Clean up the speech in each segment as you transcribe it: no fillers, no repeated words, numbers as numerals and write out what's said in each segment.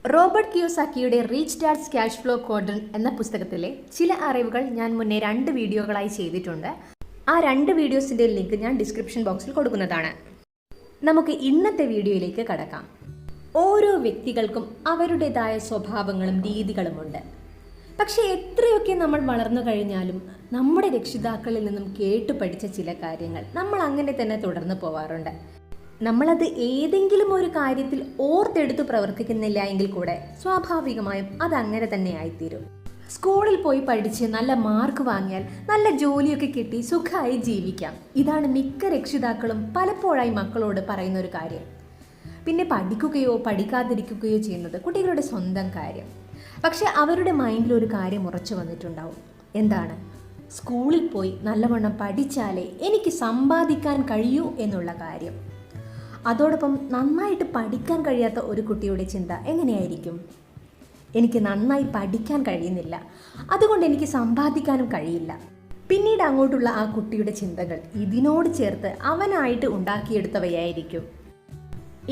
Robert കിയോസാക്കിയുടെ rich dad's cash flow quadrant എന്ന പുസ്തകത്തിലെ ചില അറിവുകൾ ഞാൻ മുന്നേ 2 വീഡിയോകളായി ചെയ്തിട്ടുണ്ട്. ആ 2 വീഡിയോസിൻ്റെ ലിങ്ക് ഞാൻ ഡിസ്ക്രിപ്ഷൻ ബോക്സിൽ കൊടുക്കുന്നതാണ്. നമുക്ക് ഇന്നത്തെ വീഡിയോയിലേക്ക് കടക്കാം. ഓരോ വ്യക്തികൾക്കും അവരുടേതായ സ്വഭാവങ്ങളും രീതികളുമുണ്ട്. പക്ഷേ എത്രയൊക്കെ നമ്മൾ വളർന്നു കഴിഞ്ഞാലും നമ്മുടെ രക്ഷിതാക്കളിൽ നിന്നും കേട്ടു പഠിച്ച ചില കാര്യങ്ങൾ നമ്മൾ അങ്ങനെ തന്നെ തുടർന്ന് പോവാറുണ്ട്. നമ്മളത് ഏതെങ്കിലും ഒരു കാര്യത്തിൽ ഓർത്തെടുത്ത് പ്രവർത്തിക്കുന്നില്ല എങ്കിൽ കൂടെ സ്വാഭാവികമായും അതങ്ങനെ തന്നെ ആയിത്തീരും. സ്കൂളിൽ പോയി പഠിച്ച് നല്ല മാർക്ക് വാങ്ങിയാൽ നല്ല ജോലിയൊക്കെ കിട്ടി സുഖമായി ജീവിക്കാം. ഇതാണ് മിക്ക രക്ഷിതാക്കളും പലപ്പോഴായി മക്കളോട് പറയുന്ന ഒരു കാര്യം. പിന്നെ പഠിക്കുകയോ പഠിക്കാതിരിക്കുകയോ ചെയ്യുന്നത് കുട്ടികളുടെ സ്വന്തം കാര്യം. പക്ഷെ അവരുടെ മൈൻഡിൽ ഒരു കാര്യം ഉറച്ചു വന്നിട്ടുണ്ടാവും. എന്താണ്? സ്കൂളിൽ പോയി നല്ലവണ്ണം പഠിച്ചാലേ എനിക്ക് സമ്പാദിക്കാൻ കഴിയൂ എന്നുള്ള കാര്യം. അതോടൊപ്പം നന്നായിട്ട് പഠിക്കാൻ കഴിയാത്ത ഒരു കുട്ടിയുടെ ചിന്ത എങ്ങനെയായിരിക്കും? എനിക്ക് നന്നായി പഠിക്കാൻ കഴിയുന്നില്ല, അതുകൊണ്ട് എനിക്ക് സമ്പാദിക്കാനും കഴിയില്ല. പിന്നീട് അങ്ങോട്ടുള്ള ആ കുട്ടിയുടെ ചിന്തകൾ ഇതിനോട് ചേർത്ത് അവനായിട്ട് ഉണ്ടാക്കിയെടുത്തവയായിരിക്കും.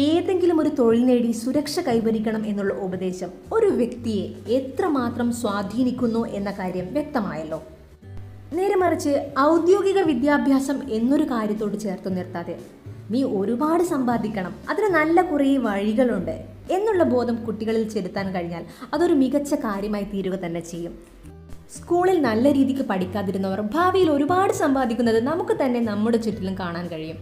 ഏതെങ്കിലും ഒരു തൊഴിൽ നേടി സുരക്ഷ കൈവരിക്കണം എന്നുള്ള ഉപദേശം ഒരു വ്യക്തിയെ എത്രമാത്രം സ്വാധീനിക്കുന്നു എന്ന കാര്യം വ്യക്തമായല്ലോ. നേരെ മറിച്ച് ഔദ്യോഗിക വിദ്യാഭ്യാസം എന്നൊരു കാര്യത്തോട് ചേർത്ത് നിർത്താതെ നീ ഒരുപാട് സമ്പാദിക്കണം, അതിന് നല്ല കുറേ വഴികളുണ്ട് എന്നുള്ള ബോധം കുട്ടികളിൽ ചെലുത്താൻ കഴിഞ്ഞാൽ അതൊരു മികച്ച കാര്യമായി തീരുക തന്നെ ചെയ്യും. സ്കൂളിൽ നല്ല രീതിക്ക് പഠിക്കാതിരുന്നവർ ഭാവിയിൽ ഒരുപാട് സമ്പാദിക്കുന്നത് നമുക്ക് തന്നെ നമ്മുടെ ചുറ്റിലും കാണാൻ കഴിയും.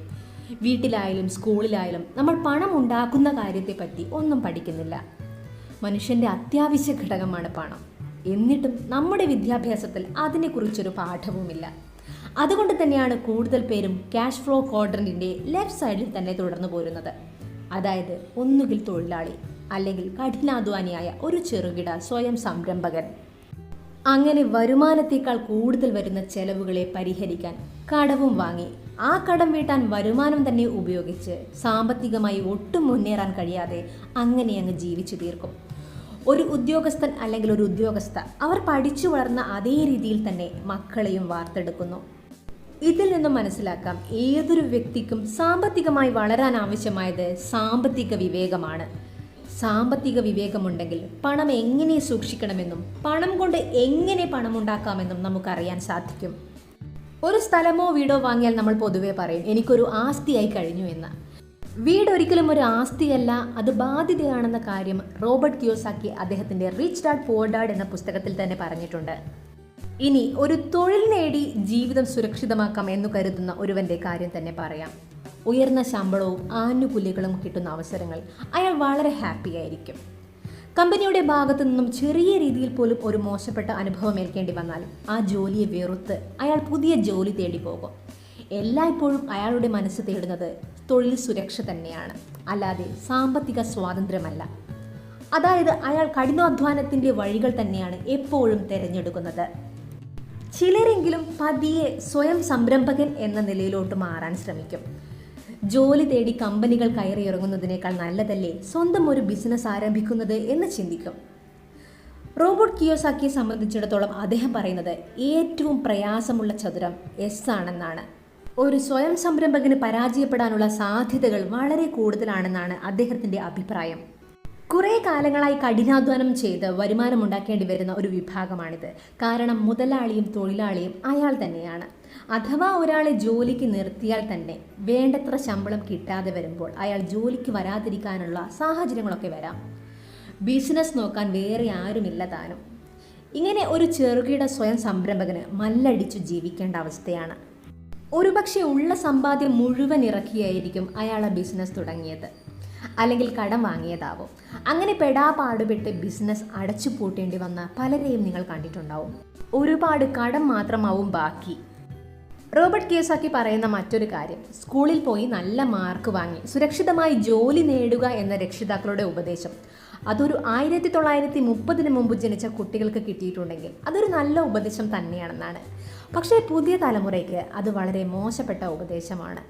വീട്ടിലായാലും സ്കൂളിലായാലും നമ്മൾ പണം ഉണ്ടാക്കുന്ന കാര്യത്തെപ്പറ്റി ഒന്നും പഠിക്കുന്നില്ല. മനുഷ്യൻ്റെ അത്യാവശ്യ ഘടകമാണ് പണം. എന്നിട്ടും നമ്മുടെ വിദ്യാഭ്യാസത്തിൽ അതിനെക്കുറിച്ചൊരു പാഠവുമില്ല. അതുകൊണ്ട് തന്നെയാണ് കൂടുതൽ പേരും ക്യാഷ് ഫ്ലോ ക്വാഡ്രന്റിൻ്റെ ലെഫ്റ്റ് സൈഡിൽ തന്നെ തുടർന്നു പോരുന്നത്. അതായത് ഒന്നുകിൽ തൊഴിലാളി അല്ലെങ്കിൽ കഠിനാധ്വാനിയായ ഒരു ചെറുകിട സ്വയം സംരംഭകൻ. അങ്ങനെ വരുമാനത്തേക്കാൾ കൂടുതൽ വരുന്ന ചെലവുകളെ പരിഹരിക്കാൻ കടവും വാങ്ങി ആ കടം വീട്ടാൻ വരുമാനം തന്നെ ഉപയോഗിച്ച് സാമ്പത്തികമായി ഒട്ടും മുന്നേറാൻ കഴിയാതെ അങ്ങനെ അങ്ങ് ജീവിച്ചു തീർക്കും. ഒരു ഉദ്യോഗസ്ഥൻ അല്ലെങ്കിൽ ഒരു ഉദ്യോഗസ്ഥ അവർ പഠിച്ചു വളർന്ന അതേ രീതിയിൽ തന്നെ മക്കളെയും വാർത്തെടുക്കുന്നു. ഇതിൽ നിന്നും മനസ്സിലാക്കാം, ഏതൊരു വ്യക്തിക്കും സാമ്പത്തികമായി വളരാൻ ആവശ്യമായത് സാമ്പത്തിക വിവേകമാണ്. സാമ്പത്തിക വിവേകമുണ്ടെങ്കിൽ പണം എങ്ങനെ സൂക്ഷിക്കണമെന്നും പണം കൊണ്ട് എങ്ങനെ പണമുണ്ടാക്കാമെന്നും നമുക്കറിയാൻ സാധിക്കും. ഒരു സ്ഥലമോ വീടോ വാങ്ങിയാൽ നമ്മൾ പൊതുവെ പറയും എനിക്കൊരു ആസ്തിയായി കഴിഞ്ഞു എന്ന്. വീട് ഒരിക്കലും ഒരു ആസ്തിയല്ല, അത് ബാധ്യതയാണെന്ന കാര്യം റോബർട്ട് കിയോസാക്കി അദ്ദേഹത്തിൻ്റെ റിച്ച് ഡാഡ് പുവർ ഡാഡ് എന്ന പുസ്തകത്തിൽ തന്നെ പറഞ്ഞിട്ടുണ്ട്. ഇനി ഒരു തൊഴിൽ നേടി ജീവിതം സുരക്ഷിതമാക്കാം എന്ന് കരുതുന്ന ഒരുവന്റെ കാര്യം തന്നെ പറയാം. ഉയർന്ന ശമ്പളവും ആനുകൂല്യങ്ങളും കിട്ടുന്ന അവസരങ്ങൾ അയാൾ വളരെ ഹാപ്പി ആയിരിക്കും. കമ്പനിയുടെ ഭാഗത്തു നിന്നും ചെറിയ രീതിയിൽ പോലും ഒരു മോശപ്പെട്ട അനുഭവം ഏൽക്കേണ്ടി വന്നാൽ ആ ജോലിയെ വെറുത്ത് അയാൾ പുതിയ ജോലി തേടി പോകും. എല്ലായ്പ്പോഴും അയാളുടെ മനസ്സ് തേടുന്നത് തൊഴിൽ സുരക്ഷ തന്നെയാണ്, അല്ലാതെ സാമ്പത്തിക സ്വാതന്ത്ര്യമല്ല. അതായത് അയാൾ കഠിനാധ്വാനത്തിൻ്റെ വഴികൾ തന്നെയാണ് എപ്പോഴും തിരഞ്ഞെടുക്കുന്നത്. ചിലരെങ്കിലും പതിയെ സ്വയം സംരംഭകൻ എന്ന നിലയിലോട്ട് മാറാൻ ശ്രമിക്കും. ജോലി തേടി കമ്പനികൾ കയറിയിറങ്ങുന്നതിനേക്കാൾ നല്ലതല്ലേ സ്വന്തം ഒരു ബിസിനസ് ആരംഭിക്കുന്നത് എന്ന് ചിന്തിക്കും. റോബർട്ട് കിയോസാക്കിയെ സംബന്ധിച്ചിടത്തോളം അദ്ദേഹം പറയുന്നത് ഏറ്റവും പ്രയാസമുള്ള ചതുരം എസ് ആണെന്നാണ്. ഒരു സ്വയം സംരംഭകന് പരാജയപ്പെടാനുള്ള സാധ്യതകൾ വളരെ കൂടുതലാണെന്നാണ് അദ്ദേഹത്തിൻ്റെ അഭിപ്രായം. കുറേ കാലങ്ങളായി കഠിനാധ്വാനം ചെയ്ത് വരുമാനമുണ്ടാക്കേണ്ടി വരുന്ന ഒരു വിഭാഗമാണിത്. കാരണം മുതലാളിയും തൊഴിലാളിയും അയാൾ തന്നെയാണ്. അഥവാ ഒരാളെ ജോലിക്ക് നിർത്തിയാൽ തന്നെ വേണ്ടത്ര ശമ്പളം കിട്ടാതെ വരുമ്പോൾ അയാൾ ജോലിക്ക് വരാതിരിക്കാനുള്ള സാഹചര്യങ്ങളൊക്കെ വരാം. ബിസിനസ് നോക്കാൻ വേറെ ആരുമില്ല താനും. ഇങ്ങനെ ഒരു ചെറുകിട സ്വയം സംരംഭകന് മല്ലടിച്ചു ജീവിക്കേണ്ട അവസ്ഥയാണ്. ഒരുപക്ഷെ ഉള്ള സമ്പാദ്യം മുഴുവൻ ഇറക്കിയായിരിക്കും അയാൾ ആ ബിസിനസ് തുടങ്ങിയത്, അല്ലെങ്കിൽ കടം വാങ്ങിയതാവും. അങ്ങനെ പെടാപാടുപെട്ട് ബിസിനസ് അടച്ചു പൂട്ടേണ്ടി വന്ന പലരെയും നിങ്ങൾ കണ്ടിട്ടുണ്ടാവും. ഒരുപാട് കടം മാത്രമാവും ബാക്കി. റോബർട്ട് കിയോസാക്കി പറയുന്ന മറ്റൊരു കാര്യം, സ്കൂളിൽ പോയി നല്ല മാർക്ക് വാങ്ങി സുരക്ഷിതമായി ജോലി നേടുക എന്ന രക്ഷിതാക്കളുടെ ഉപദേശം അതൊരു 1930 മുമ്പ് ജനിച്ച കുട്ടികൾക്ക് കിട്ടിയിട്ടുണ്ടെങ്കിൽ അതൊരു നല്ല ഉപദേശം തന്നെയാണെന്നാണ്. പക്ഷേ പുതിയ തലമുറയ്ക്ക് അത് വളരെ മോശപ്പെട്ട ഉപദേശമാണ്.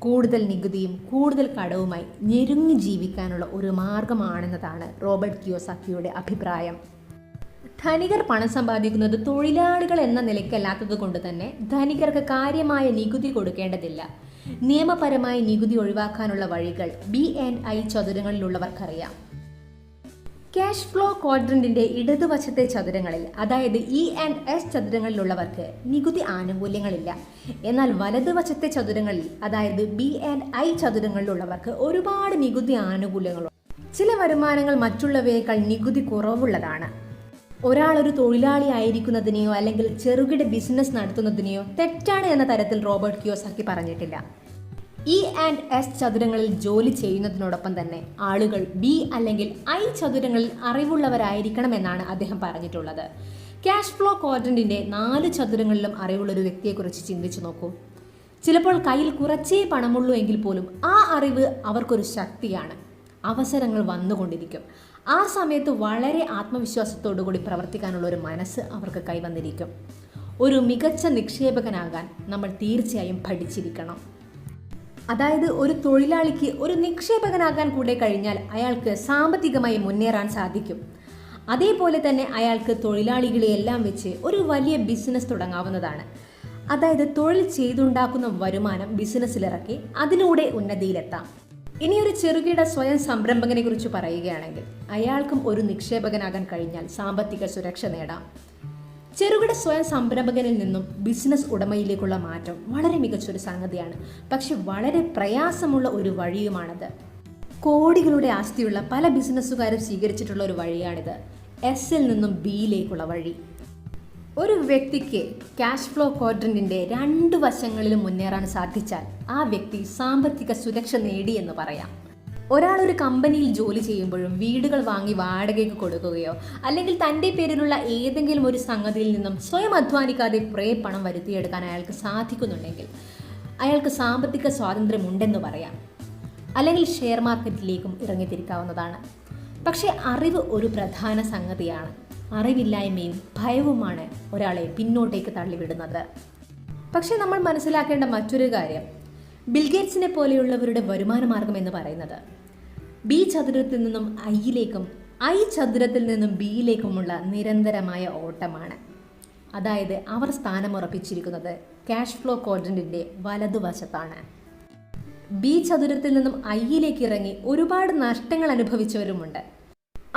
കൂടുതൽ നികുതിയും കൂടുതൽ കടവുമായി ഞെരുങ്ങി ജീവിക്കാനുള്ള ഒരു മാർഗമാണെന്നതാണ് റോബർട്ട് കിയോസാക്കിയുടെ അഭിപ്രായം. ധനികർ പണം സമ്പാദിക്കുന്നത് തൊഴിലാളികൾ എന്ന നിലയ്ക്കല്ലാത്തത് കൊണ്ട് തന്നെ ധനികർക്ക് കാര്യമായ നികുതി കൊടുക്കേണ്ടതില്ല. നിയമപരമായി നികുതി ഒഴിവാക്കാനുള്ള വഴികൾ B&I ചതുരങ്ങളിലുള്ളവർക്കറിയാം. ക്യാഷ് ഫ്ലോ ക്വാഡ്രന്റിന്റെ ഇടതുവശത്തെ ചതുരങ്ങളിൽ, അതായത് E&S ചതുരങ്ങളിലുള്ളവർക്ക് നികുതി ആനുകൂല്യങ്ങളില്ല. എന്നാൽ വലതുവശത്തെ ചതുരങ്ങളിൽ, അതായത് B&I ചതുരങ്ങളിലുള്ളവർക്ക് ഒരുപാട് നികുതി ആനുകൂല്യങ്ങളുണ്ട്. ചില വരുമാനങ്ങൾ മറ്റുള്ളവയേക്കാൾ നികുതി കുറവുള്ളതാണ്. ഒരാൾ ഒരു തൊഴിലാളി ആയിരിക്കുന്നതിനെയോ അല്ലെങ്കിൽ ചെറുകിട ബിസിനസ് നടത്തുന്നതിനെയോ തെറ്റാണ് എന്ന തരത്തിൽ റോബർട്ട് കിയോസാക്കി പറഞ്ഞിട്ടില്ല. E&S ചതുരങ്ങളിൽ ജോലി ചെയ്യുന്നതിനോടൊപ്പം തന്നെ ആളുകൾ B അല്ലെങ്കിൽ I ചതുരങ്ങളിൽ അറിവുള്ളവരായിരിക്കണമെന്നാണ് അദ്ദേഹം പറഞ്ഞിട്ടുള്ളത്. ക്യാഷ് ഫ്ലോ ക്വാഡ്രന്റിന്റെ 4 ചതുരങ്ങളിലും അറിവുള്ള ഒരു വ്യക്തിയെക്കുറിച്ച് ചിന്തിച്ചു നോക്കൂ. ചിലപ്പോൾ കയ്യിൽ കുറച്ചേ പണമുള്ളൂ എങ്കിൽ പോലും ആ അറിവ് അവർക്കൊരു ശക്തിയാണ്. അവസരങ്ങൾ വന്നുകൊണ്ടിരിക്കും. ആ സമയത്ത് വളരെ ആത്മവിശ്വാസത്തോടു കൂടി പ്രവർത്തിക്കാനുള്ള ഒരു മനസ്സ് അവർക്ക് കൈവന്നിരിക്കും. ഒരു മികച്ച നിക്ഷേപകനാകാൻ നമ്മൾ തീർച്ചയായും പഠിച്ചിരിക്കണം. അതായത് ഒരു തൊഴിലാളിക്ക് ഒരു നിക്ഷേപകനാകാൻ കൂടെ കഴിഞ്ഞാൽ അയാൾക്ക് സാമ്പത്തികമായി മുന്നേറാൻ സാധിക്കും. അതേപോലെ തന്നെ അയാൾക്ക് തൊഴിലാളികളെയെല്ലാം വെച്ച് ഒരു വലിയ ബിസിനസ് തുടങ്ങാവുന്നതാണ്. അതായത് തൊഴിൽ ചെയ്തുണ്ടാക്കുന്ന വരുമാനം ബിസിനസ്സിലിറക്കി അതിലൂടെ ഉന്നതിയിലെത്താം. ഇനി ഒരു ചെറുകിട സ്വയം സംരംഭകനെ കുറിച്ച് പറയുകയാണെങ്കിൽ അയാൾക്കും ഒരു നിക്ഷേപകനാകാൻ കഴിഞ്ഞാൽ സാമ്പത്തിക സുരക്ഷ നേടാം. ചെറുകിട സ്വയം സംരംഭകനിൽ നിന്നും ബിസിനസ് ഉടമയിലേക്കുള്ള മാറ്റം വളരെ മികച്ചൊരു സംഗതിയാണ്. പക്ഷെ വളരെ പ്രയാസമുള്ള ഒരു വഴിയുമാണത്. കോടികളുടെ ആസ്തിയുള്ള പല ബിസിനസ്സുകാരും സ്വീകരിച്ചിട്ടുള്ള ഒരു വഴിയാണിത്. എസിൽ നിന്നും ബിയിലേക്കുള്ള വഴി. ഒരു വ്യക്തിക്ക് ക്യാഷ് ഫ്ലോ ക്വാഡ്രന്റിന്റെ 2 വശങ്ങളിലും മുന്നേറാൻ സാധിച്ചാൽ ആ വ്യക്തി സാമ്പത്തിക സുരക്ഷ നേടി എന്ന് പറയാം. ഒരാൾ ഒരു കമ്പനിയിൽ ജോലി ചെയ്യുമ്പോഴും വീടുകൾ വാങ്ങി വാടകയ്ക്ക് കൊടുക്കുകയോ അല്ലെങ്കിൽ തൻ്റെ പേരിലുള്ള ഏതെങ്കിലും ഒരു സംഗതിയിൽ നിന്നും സ്വയം അധ്വാനിക്കാതെ കുറേ പണം വരുത്തിയെടുക്കാൻ അയാൾക്ക് സാധിക്കുന്നുണ്ടെങ്കിൽ അയാൾക്ക് സാമ്പത്തിക സ്വാതന്ത്ര്യമുണ്ടെന്ന് പറയാം. അല്ലെങ്കിൽ ഷെയർ മാർക്കറ്റിലേക്കും ഇറങ്ങിത്തിരിക്കാവുന്നതാണ്. പക്ഷേ അറിവ് ഒരു പ്രധാന സംഗതിയാണ്. അറിവില്ലായ്മയും ഭയവുമാണ് ഒരാളെ പിന്നോട്ടേക്ക് തള്ളിവിടുന്നത്. പക്ഷേ നമ്മൾ മനസ്സിലാക്കേണ്ട മറ്റൊരു കാര്യം, ബിൽഗേറ്റ്സിനെ പോലെയുള്ളവരുടെ വരുമാന മാർഗം എന്ന് പറയുന്നത് B ചതുരത്തിൽ നിന്നും Iയിലേക്കും I ചതുരത്തിൽ നിന്നും Bയിലേക്കുമുള്ള നിരന്തരമായ ഓട്ടമാണ്. അതായത് അവർ സ്ഥാനമുറപ്പിച്ചിരിക്കുന്നത് ക്യാഷ് ഫ്ലോ ക്വാഡ്രന്റിന്റെ വലതുവശത്താണ്. B ചതുരത്തിൽ നിന്നും Iയിലേക്ക് ഇറങ്ങി ഒരുപാട് നഷ്ടങ്ങൾ അനുഭവിച്ചവരുമുണ്ട്.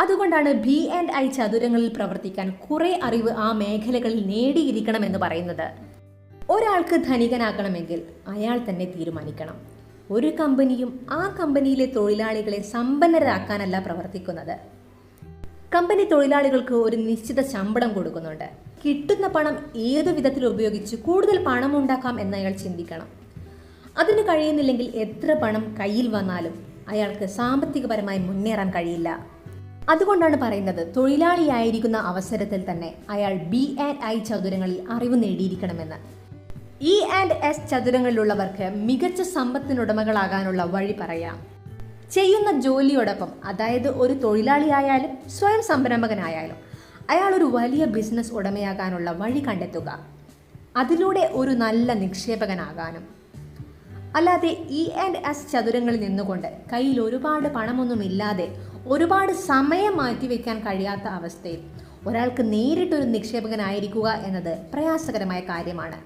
അതുകൊണ്ടാണ് B&I ചതുരങ്ങളിൽ പ്രവർത്തിക്കാൻ കുറേ അറിവ് ആ മേഖലകളിൽ നേടിയിരിക്കണമെന്ന് പറയുന്നത്. ഒരാൾക്ക് ധനികനാകണമെങ്കിൽ അയാൾ തന്നെ തീരുമാനിക്കണം. ഒരു കമ്പനിയും ആ കമ്പനിയിലെ തൊഴിലാളികളെ സമ്പന്നരാക്കാനല്ല പ്രവർത്തിക്കുന്നത്. കമ്പനി തൊഴിലാളികൾക്ക് ഒരു നിശ്ചിത ശമ്പളം കൊടുക്കുന്നുണ്ട്. കിട്ടുന്ന പണം ഏതു വിധത്തിൽ ഉപയോഗിച്ച് കൂടുതൽ പണം ഉണ്ടാക്കാം എന്ന് അയാൾ ചിന്തിക്കണം. അതിന് കഴിയുന്നില്ലെങ്കിൽ എത്ര പണം കയ്യിൽ വന്നാലും അയാൾക്ക് സാമ്പത്തികപരമായി മുന്നേറാൻ കഴിയില്ല. അതുകൊണ്ടാണ് പറയുന്നത് തൊഴിലാളിയായിരിക്കുന്ന അവസരത്തിൽ തന്നെ അയാൾ B&I ചതുരങ്ങളിൽ അറിവ് നേടിയിരിക്കണമെന്ന്. E&S ചതുരങ്ങളിലുള്ളവർക്ക് മികച്ച സമ്പത്തിനുടമകളാകാനുള്ള വഴി പറയാം. ചെയ്യുന്ന ജോലിയോടൊപ്പം, അതായത് ഒരു തൊഴിലാളിയായാലും സ്വയം സംരംഭകനായാലും അയാൾ ഒരു വലിയ ബിസിനസ് ഉടമയാകാനുള്ള വഴി കണ്ടെത്തുക. അതിലൂടെ ഒരു നല്ല നിക്ഷേപകനാകാനും. അല്ലാതെ E&S ചതുരങ്ങളിൽ നിന്നുകൊണ്ട് കയ്യിൽ ഒരുപാട് പണമൊന്നുമില്ലാതെ ഒരുപാട് സമയം മാറ്റിവെക്കാൻ കഴിയാത്ത അവസ്ഥയിൽ ഒരാൾക്ക് നേരിട്ടൊരു നിക്ഷേപകനായിരിക്കുക എന്നത് പ്രയാസകരമായ കാര്യമാണ്.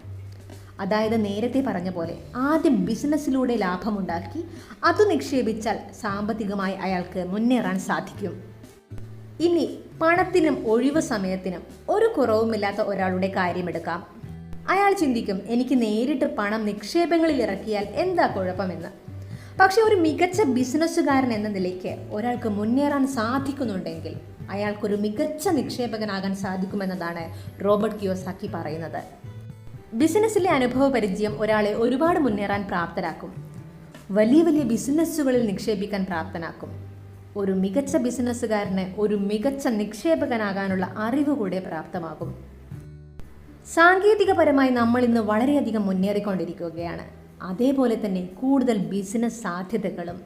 അതായത് നേരത്തെ പറഞ്ഞ പോലെ ആദ്യം ബിസിനസ്സിലൂടെ ലാഭമുണ്ടാക്കി അത് നിക്ഷേപിച്ചാൽ സാമ്പത്തികമായി അയാൾക്ക് മുന്നേറാൻ സാധിക്കും. ഇനി പണത്തിനും ഒഴിവ് സമയത്തിനും ഒരു കുറവുമില്ലാത്ത ഒരാളുടെ കാര്യമെടുക്കാം. അയാൾ ചിന്തിക്കും, എനിക്ക് നേരിട്ട് പണം നിക്ഷേപങ്ങളിൽ ഇറക്കിയാൽ എന്താ കുഴപ്പമെന്ന്. പക്ഷെ ഒരു മികച്ച ബിസിനസ്സുകാരൻ എന്ന നിലയ്ക്ക് ഒരാൾക്ക് മുന്നേറാൻ സാധിക്കുന്നുണ്ടെങ്കിൽ അയാൾക്കൊരു മികച്ച നിക്ഷേപകനാകാൻ സാധിക്കുമെന്നതാണ് റോബർട്ട് കിയോസാക്കി പറയുന്നത്. ബിസിനസ്സിലെ അനുഭവ പരിചയം ഒരാളെ ഒരുപാട് മുന്നേറാൻ പ്രാപ്തരാക്കും. വലിയ വലിയ ബിസിനസ്സുകളിൽ നിക്ഷേപിക്കാൻ പ്രാപ്തനാക്കും. ഒരു മികച്ച ബിസിനസ്സുകാരന് ഒരു മികച്ച നിക്ഷേപകനാകാനുള്ള അറിവ് കൂടെ പ്രാപ്തമാകും. സാങ്കേതികപരമായി നമ്മൾ ഇന്ന് വളരെയധികം മുന്നേറിക്കൊണ്ടിരിക്കുകയാണ്. അതേപോലെ തന്നെ കൂടുതൽ ബിസിനസ് സാധ്യതകളും.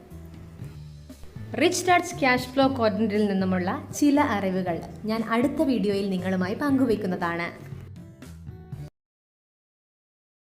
റിച്ച് ഡാഡ്സ് ക്യാഷ് ഫ്ലോ ക്വാഡ്രന്റിൽ നിന്നുമുള്ള ചില അറിവുകൾ ഞാൻ അടുത്ത വീഡിയോയിൽ നിങ്ങളുമായി പങ്കുവയ്ക്കുന്നതാണ്.